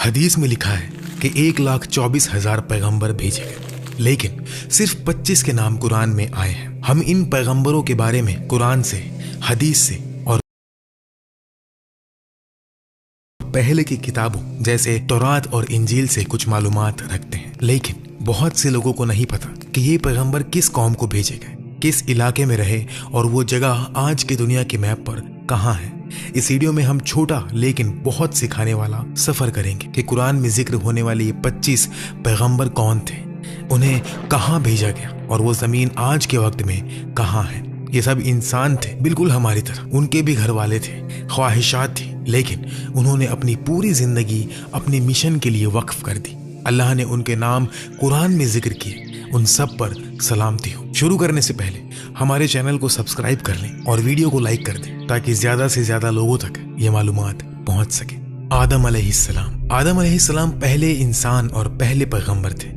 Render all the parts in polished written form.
हदीस में लिखा है कि 1,24,000 पैगंबर भेजे गए, लेकिन सिर्फ 25 के नाम कुरान में आए हैं। हम इन पैगंबरों के बारे में कुरान से, हदीस से और पहले की किताबों जैसे तौरात और इंजील से कुछ मालूमात रखते हैं, लेकिन बहुत से लोगों को नहीं पता कि ये पैगंबर किस कौम को भेजे गए, किस इलाके में रहे और वो जगह आज की दुनिया के मैप पर कहाँ है। इस वीडियो में हम छोटा लेकिन बहुत सिखाने वाला सफर करेंगे कि कुरान में जिक्र होने वाले ये 25 पैगंबर कौन थे, उन्हें कहाँ भेजा गया और वो जमीन आज के वक्त में कहाँ है। ये सब इंसान थे बिल्कुल हमारी तरह, उनके भी घर वाले थे, ख्वाहिशात थी, लेकिन उन्होंने अपनी पूरी जिंदगी अपने मिशन के लिए वक्फ कर दी। अल्लाह ने उनके नाम कुरान में जिक्र किए, उन सब पर सलामती हो। शुरू करने से पहले हमारे चैनल को सब्सक्राइब कर लें और वीडियो को लाइक कर दें ताकि ज्यादा से ज्यादा लोगों तक ये मालूमात पहुंच सके। आदम अलैहिस्सलाम पहले इंसान और पहले पैगंबर थे।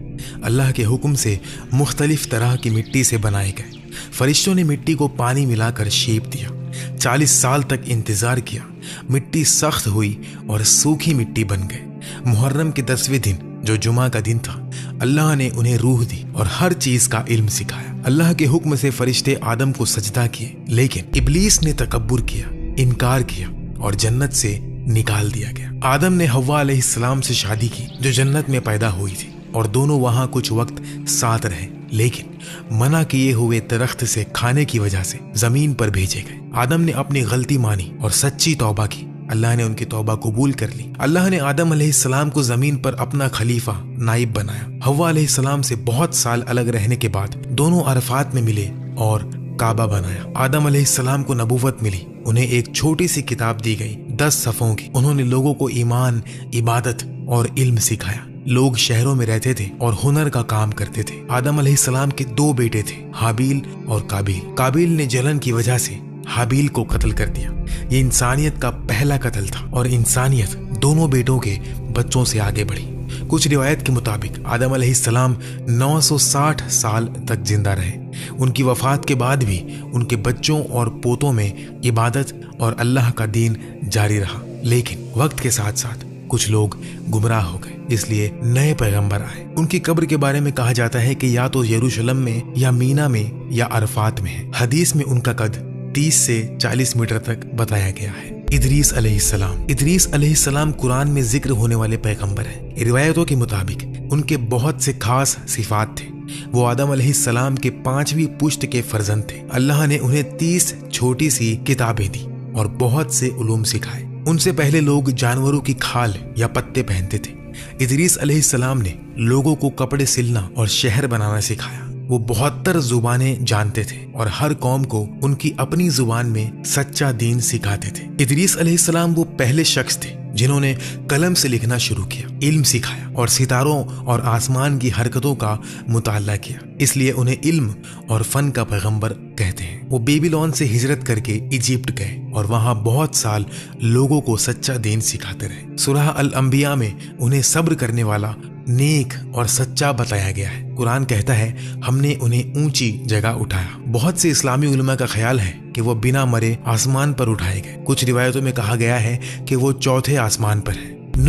अल्लाह के हुक्म से मुख्तलिफ तरह की मिट्टी से बनाए गए। फरिश्तों ने मिट्टी को पानी मिलाकर शेप दिया। 40 साल तक इंतजार किया, मिट्टी सख्त हुई और सूखी मिट्टी बन गए। मुहर्रम के 10वें दिन जो जुमा का दिन था, अल्लाह ने उन्हें रूह दी और हर चीज का इल्म सिखाया। अल्लाह के हुक्म से फरिश्ते आदम को सजदा किए, लेकिन इब्लीस ने तकब्बुर किया, इनकार किया और जन्नत से निकाल दिया गया। आदम ने हव्वा अलैहिस्सलाम से शादी की जो जन्नत में पैदा हुई थी और दोनों वहां कुछ वक्त साथ रहे, लेकिन मना किए हुए दरख्त से खाने की वजह से जमीन पर भेजे गए। आदम ने अपनी गलती मानी और सच्ची तौबा की। अल्लाह ने उनकी तौबा कबूल कर ली। अल्लाह ने आदम अलैहिस्सलाम को जमीन पर अपना खलीफा, नाइब बनाया। हव्वा अलैहिस्सलाम से बहुत साल अलग रहने के बाद दोनों अरफात में मिले और काबा बनाया। आदम अलैहिस्सलाम को नबूवत मिली, उन्हें एक छोटी सी किताब दी गई 10 सफ़ों की। उन्होंने लोगों को ईमान, इबादत और इल्म सिखाया। लोग शहरों में रहते थे और हुनर का काम करते थे। आदम अलैहिस्सलाम के 2 बेटे थे, हाबील और काबिल। काबिल ने जलन की वजह से हाबील को कत्ल कर दिया। ये इंसानियत का पहला कत्ल था और इंसानियत दोनों बेटों के बच्चों से आगे बढ़ी। कुछ रिवायत के मुताबिक आदम अलैहिस्सलाम 960 साल तक जिंदा रहे। उनकी वफात के बाद भी उनके बच्चों और पोतों में इबादत और अल्लाह का दीन जारी रहा, लेकिन वक्त के साथ साथ कुछ लोग गुमराह हो गए, इसलिए नए पैगंबर आए। उनकी कब्र के बारे में कहा जाता है कि या तो यरूशलेम में या मीना में या अरफात में है। हदीस में उनका कद 30 से 40 मीटर तक बताया गया है। इदरीस अलैहिस्सलाम कुरान में जिक्र होने वाले पैगंबर हैं। रिवायतों के मुताबिक उनके बहुत से खास सिफात थे। वो आदम अलैहिस्सलाम के 5वीं पुश्त के फर्जंद थे। अल्लाह ने उन्हें 30 छोटी सी किताबें दी और बहुत से उलूम सिखाए। उनसे पहले लोग जानवरों की खाल या पत्ते पहनते थे। इदरीस अलैहिस्सलाम ने लोगों को कपड़े सिलना और शहर बनाना सिखाया। वो 72 जुबानें जानते थे और हर कौम को उनकी अपनी जुबान में सच्चा दीन सिखाते थे। इदरीस अलैहिस्सलाम वो पहले शख्स थे जिन्होंने कलम से लिखना शुरू किया, इल्म सिखाया और सितारों और आसमान की हरकतों का मुताला किया, इसलिए उन्हें इल्म और फन का पैगंबर कहते हैं। वो बेबीलोन से हिजरत करके इजिप्ट गए और वहां बहुत साल लोगों को सच्चा दीन सिखाते रहे। सूरह अल अंबिया में उन्हें सब्र करने वाला, नेक और सच्चा बताया गया है। कुरान कहता है हमने उन्हें ऊंची जगह उठाया। बहुत से इस्लामी उलमा का ख्याल है कि वो बिना मरे आसमान पर उठाए गए। कुछ रिवायतों में कहा गया है कि वो 4थे आसमान पर है।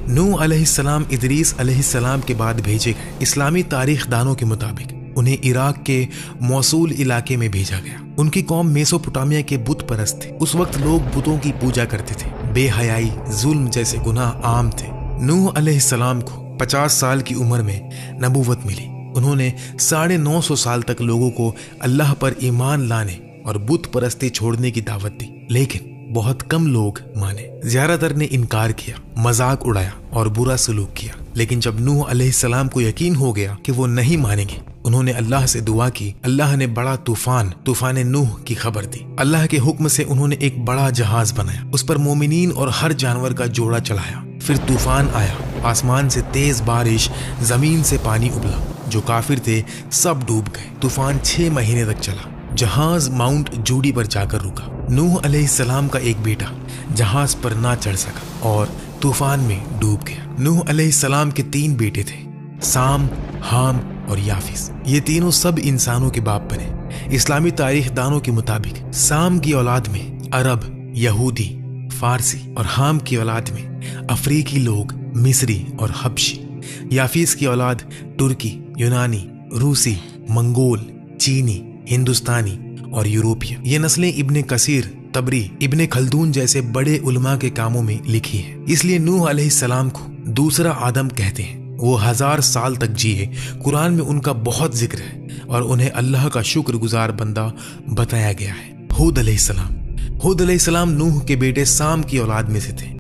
नूह अलैहिस्सलाम इदरीस अलैहिस्सलाम के बाद भेजे गए। इस्लामी तारीख दानों के मुताबिक उन्हें इराक के मौसूल इलाके में भेजा गया। उनकी कौम मेसोपोटामिया के बुत परस्त थे। उस वक्त लोग बुतों की पूजा करते थे। बेहयाई, जुल्म जैसे गुनाह आम थे। नूह अलैहिस्सलाम को 50 साल की उम्र में नबूवत मिली। उन्होंने 950 साल तक लोगों को अल्लाह पर ईमान लाने और बुत परस्ती छोड़ने की दावत दी, लेकिन बहुत कम लोग माने। ज्यादातर ने इनकार किया, मजाक उड़ाया और बुरा सलूक किया। लेकिन जब नूह अलैहिस्सलाम को यकीन हो गया कि वो नहीं मानेंगे, उन्होंने अल्लाह से दुआ की। अल्लाह ने बड़ा तूफान नूह की खबर दी। अल्लाह के हुक्म से उन्होंने एक बड़ा जहाज बनाया, उस पर मोमिनीन और हर जानवर का जोड़ा चढ़ाया। फिर तूफान आया, आसमान से तेज बारिश, जमीन से पानी उबला। जो काफिर थे सब डूब गए। तूफान 6 महीने तक चला। जहाज माउंट जूडी पर जाकर रुका। नूह अलैहिस्सलाम का एक बेटा जहाज पर ना चढ़ सका और तूफान में डूब गया। नूह अलैहिस्सलाम के 3 बेटे थे, साम, हाम और याफिस। ये तीनों सब इंसानों के बाप बने। इस्लामी तारीख दानों के मुताबिक साम की औलाद में अरब, यहूदी, फारसी और हाम की औलाद में अफ्रीकी लोग मिस्री और हबशी, याफीस की औलाद तुर्की, यूनानी, रूसी, मंगोल, चीनी, हिंदुस्तानी और यूरोपीय। ये नस्लें इब्ने कसीर, तबरी, इब्ने खल्दून जैसे बड़े उलमा के कामों में लिखी है। इसलिए नूह अलैहिस्सलाम को दूसरा आदम कहते हैं। वो 1000 साल तक जिए। कुरान में उनका बहुत जिक्र है और उन्हें अल्लाह का शुक्रगुजार बंदा बताया गया है। हूद अलैहिस्सलाम नूह के बेटे साम की औलाद में से थे।